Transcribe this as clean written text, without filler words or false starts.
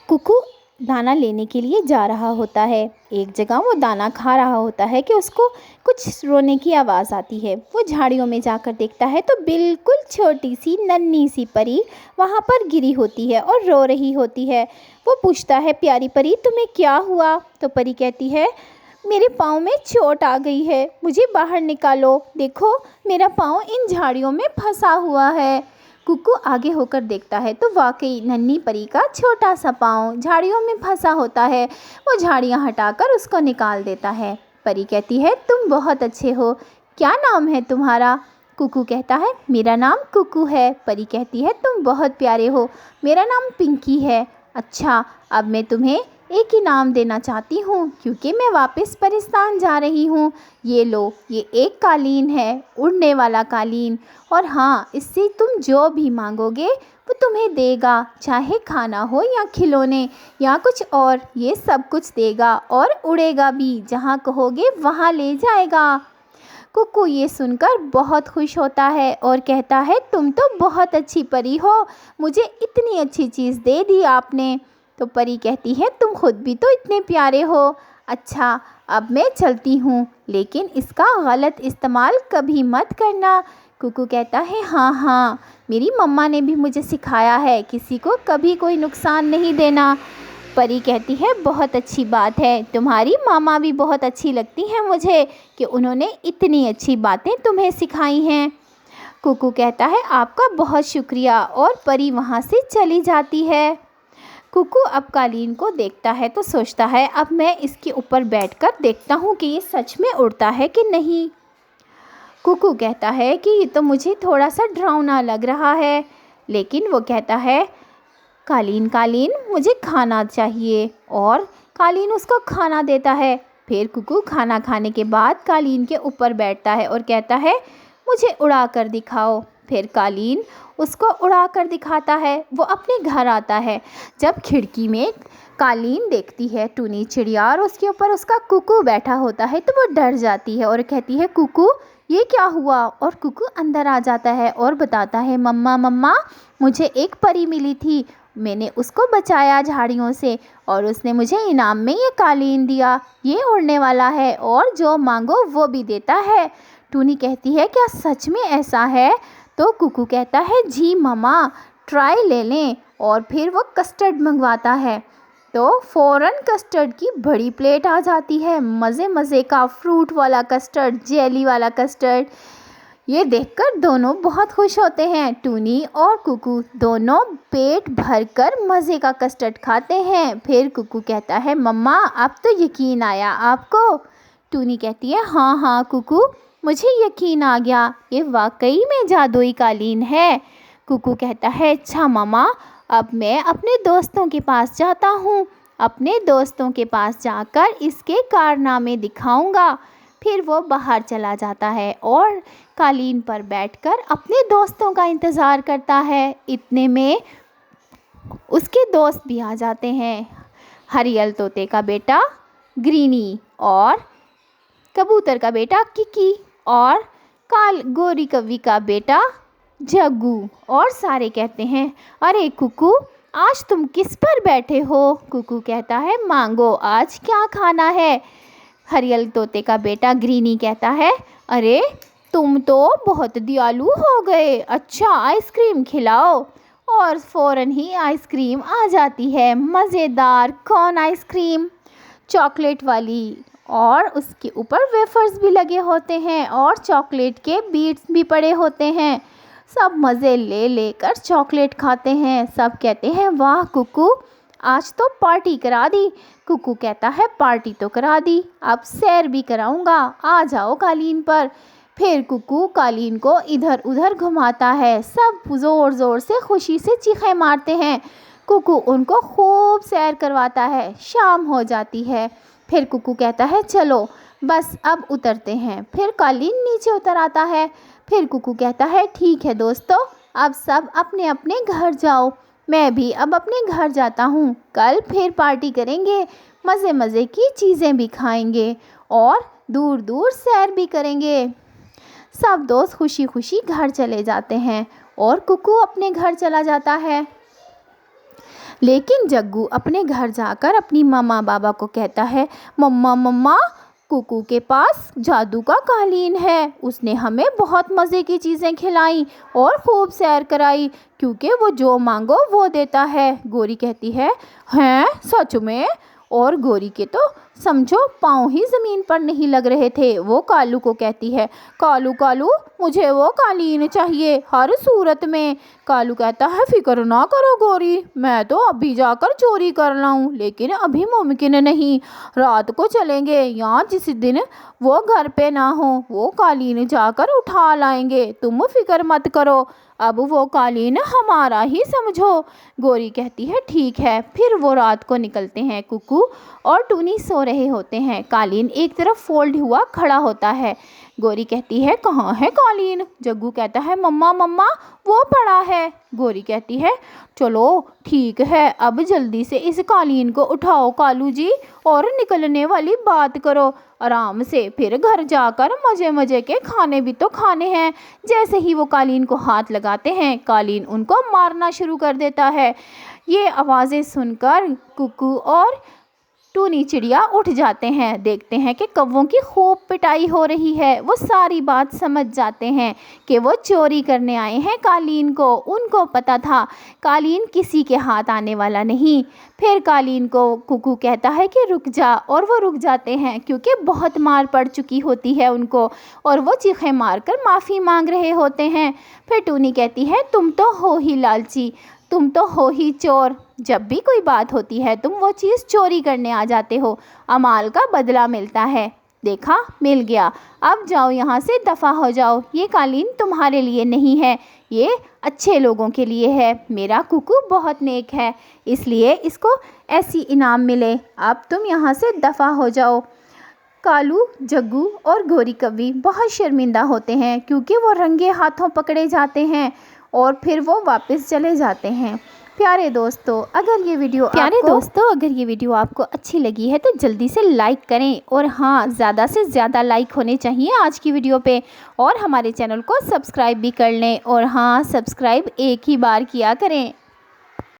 कुकू दाना लेने के लिए जा रहा होता है। एक जगह वो दाना खा रहा होता है कि उसको कुछ रोने की आवाज़ आती है। वो झाड़ियों में जाकर देखता है तो बिल्कुल छोटी सी नन्ही सी परी वहाँ पर गिरी होती है और रो रही होती है। वो पूछता है, प्यारी परी तुम्हें क्या हुआ? तो परी कहती है, मेरे पाँव में चोट आ गई है, मुझे बाहर निकालो, देखो मेरा पाँव इन झाड़ियों में फंसा हुआ है। कुकू आगे होकर देखता है तो वाकई नन्ही परी का छोटा सा पाँव झाड़ियों में फंसा होता है। वो झाड़ियाँ हटाकर उसको निकाल देता है। परी कहती है, तुम बहुत अच्छे हो, क्या नाम है तुम्हारा? कुकू कहता है, मेरा नाम कुकू है। परी कहती है, तुम बहुत प्यारे हो, मेरा नाम पिंकी है। अच्छा, अब मैं तुम्हें एक इनाम देना चाहती हूँ क्योंकि मैं वापस परिस्तान जा रही हूँ। ये लो, ये एक कालीन है, उड़ने वाला कालीन, और हाँ, इससे तुम जो भी मांगोगे वो तुम्हें देगा, चाहे खाना हो या खिलौने या कुछ और, ये सब कुछ देगा और उड़ेगा भी, जहाँ कहोगे वहाँ ले जाएगा। कुकू ये सुनकर बहुत खुश होता है और कहता है, तुम तो बहुत अच्छी परी हो, मुझे इतनी अच्छी चीज़ दे दी आपने। तो परी कहती है, तुम खुद भी तो इतने प्यारे हो। अच्छा, अब मैं चलती हूँ, लेकिन इसका गलत इस्तेमाल कभी मत करना। कुकू कहता है, हाँ हाँ, मेरी मम्मा ने भी मुझे सिखाया है किसी को कभी कोई नुकसान नहीं देना। परी कहती है, बहुत अच्छी बात है, तुम्हारी मामा भी बहुत अच्छी लगती हैं मुझे कि उन्होंने इतनी अच्छी बातें तुम्हें सिखाई हैं। कुकू कहता है, आपका बहुत शुक्रिया, और परी वहाँ से चली जाती है। कुकू अब कालीन को देखता है तो सोचता है, अब मैं इसके ऊपर बैठकर देखता हूँ कि ये सच में उड़ता है कि नहीं। कुकू कहता है कि ये तो मुझे थोड़ा सा डरावना लग रहा है, लेकिन वो कहता है, कालीन कालीन मुझे खाना चाहिए, और कालीन उसको खाना देता है। फिर कुकू खाना खाने के बाद कालीन के ऊपर बैठता है और कहता है, मुझे उड़ा कर दिखाओ। फिर कालीन उसको उड़ा कर दिखाता है। वो अपने घर आता है। जब खिड़की में कालीन देखती है टूनी चिड़िया और उसके ऊपर उसका कुकू बैठा होता है तो वो डर जाती है और कहती है, कुकू ये क्या हुआ? और कुकू अंदर आ जाता है और बताता है, मम्मा मम्मा, मुझे एक परी मिली थी, मैंने उसको बचाया झाड़ियों से और उसने मुझे इनाम में ये कालीन दिया, ये उड़ने वाला है और जो मांगो वो भी देता है। टूनी कहती है, क्या सच में ऐसा है? तो कुकू कहता है, जी मम्मा, ट्राई ले लें। और फिर वो कस्टर्ड मंगवाता है तो फ़ौरन कस्टर्ड की बड़ी प्लेट आ जाती है, मज़े मज़े का फ्रूट वाला कस्टर्ड, जेली वाला कस्टर्ड। ये देखकर दोनों बहुत खुश होते हैं। टूनी और कुकू दोनों पेट भरकर मज़े का कस्टर्ड खाते हैं। फिर कुकू कहता है, मम्मा अब तो यकीन आया आपको? टूनी कहती है, हाँ हाँ कुकू, मुझे यकीन आ गया, ये वाकई में जादुई कालीन है। कुकू कहता है, अच्छा मम्मा, अब मैं अपने दोस्तों के पास जाता हूँ, अपने दोस्तों के पास जाकर इसके कारनामे दिखाऊंगा। फिर वो बाहर चला जाता है और कालीन पर बैठकर अपने दोस्तों का इंतज़ार करता है। इतने में उसके दोस्त भी आ जाते हैं, हरियल तोते का बेटा ग्रीनी, और कबूतर का बेटा किकी, और काल गोरी कौवी का बेटा जग्गू। और सारे कहते हैं, अरे कुकू, आज तुम किस पर बैठे हो? कुकू कहता है, मांगो, आज क्या खाना है? हरियल तोते का बेटा ग्रीनी कहता है, अरे तुम तो बहुत दयालु हो गए, अच्छा आइसक्रीम खिलाओ। और फ़ौरन ही आइसक्रीम आ जाती है, मज़ेदार कौन आइसक्रीम, चॉकलेट वाली, और उसके ऊपर वेफर्स भी लगे होते हैं और चॉकलेट के बीट्स भी पड़े होते हैं। सब मज़े ले लेकर चॉकलेट खाते हैं। सब कहते हैं, वाह कुकू, आज तो पार्टी करा दी। कुकू कहता है, पार्टी तो करा दी, अब सैर भी कराऊंगा, आ जाओ कालीन पर। फिर कुकू कालीन को इधर उधर घुमाता है। सब ज़ोर ज़ोर से खुशी से चीखें मारते हैं। कुकू उनको खूब सैर करवाता है। शाम हो जाती है। फिर कुकू कहता है, चलो बस अब उतरते हैं। फिर कालीन नीचे उतर आता है। फिर कुकू कहता है, ठीक है दोस्तों, अब सब अपने अपने घर जाओ, मैं भी अब अपने घर जाता हूँ, कल फिर पार्टी करेंगे, मज़े मज़े की चीज़ें भी खाएंगे और दूर दूर सैर भी करेंगे। सब दोस्त खुशी खुशी घर चले जाते हैं और कुकू अपने घर चला जाता है। लेकिन जग्गू अपने घर जाकर अपनी मम्मा बाबा को कहता है, मम्मा मम्मा, कुकू के पास जादू का कालीन है, उसने हमें बहुत मज़े की चीज़ें खिलाई और खूब सैर कराई, क्योंकि वो जो मांगो वो देता है। गौरी कहती है, हैं सच में? और गौरी के तो समझो पाँव ही ज़मीन पर नहीं लग रहे थे। वो कालू को कहती है, कालू कालू, मुझे वो कालीन चाहिए हर सूरत में। कालू कहता है, फिक्र ना करो गौरी, मैं तो अभी जाकर चोरी कर लाऊं, लेकिन अभी मुमकिन नहीं, रात को चलेंगे, या जिस दिन वो घर पे ना हो वो कालीन जाकर उठा लाएंगे, तुम फिक्र मत करो, अब वो कालीन हमारा ही समझो। गौरी कहती है, ठीक है। फिर वो रात को निकलते हैं। कुकू और टूनी सो रहे होते हैं। कालीन एक तरफ फोल्ड हुआ खड़ा होता है। गौरी कहती है, कहाँ है कालीन? जग्गू कहता है, मम्मा मम्मा, वो पड़ा है। गौरी कहती है, चलो ठीक है, अब जल्दी से इस कालीन को उठाओ कालू जी, और निकलने वाली बात करो आराम से, फिर घर जाकर मज़े मज़े के खाने भी तो खाने हैं। जैसे ही वो कालीन को हाथ लगाते हैं, कालीन उनको मारना शुरू कर देता है। ये आवाज़ें सुनकर कुकू और टूनी चिड़िया उठ जाते हैं, देखते हैं कि कौवों की खूब पिटाई हो रही है। वो सारी बात समझ जाते हैं कि वो चोरी करने आए हैं कालीन को। उनको पता था कालीन किसी के हाथ आने वाला नहीं। फिर कालीन को कुकू कहता है कि रुक जा, और वो रुक जाते हैं क्योंकि बहुत मार पड़ चुकी होती है उनको, और वो चीखें मारकर माफ़ी मांग रहे होते हैं। फिर टूनी कहती है, तुम तो हो ही लालची, तुम तो हो ही चोर, जब भी कोई बात होती है तुम वो चीज़ चोरी करने आ जाते हो, अमाल का बदला मिलता है। देखा, मिल गया, अब जाओ यहाँ से, दफ़ा हो जाओ, ये कालीन तुम्हारे लिए नहीं है, ये अच्छे लोगों के लिए है। मेरा कुकू बहुत नेक है, इसलिए इसको ऐसी इनाम मिले, अब तुम यहाँ से दफ़ा हो जाओ। कालू, जग्गू और गौरी कव्वी बहुत शर्मिंदा होते हैं क्योंकि वो रंगे हाथों पकड़े जाते हैं और फिर वो वापस चले जाते हैं। प्यारे दोस्तों, अगर ये वीडियो आपको अच्छी लगी है तो जल्दी से लाइक करें, और हाँ, ज़्यादा से ज़्यादा लाइक होने चाहिए आज की वीडियो पे, और हमारे चैनल को सब्सक्राइब भी कर लें, और हाँ, सब्सक्राइब एक ही बार किया करें।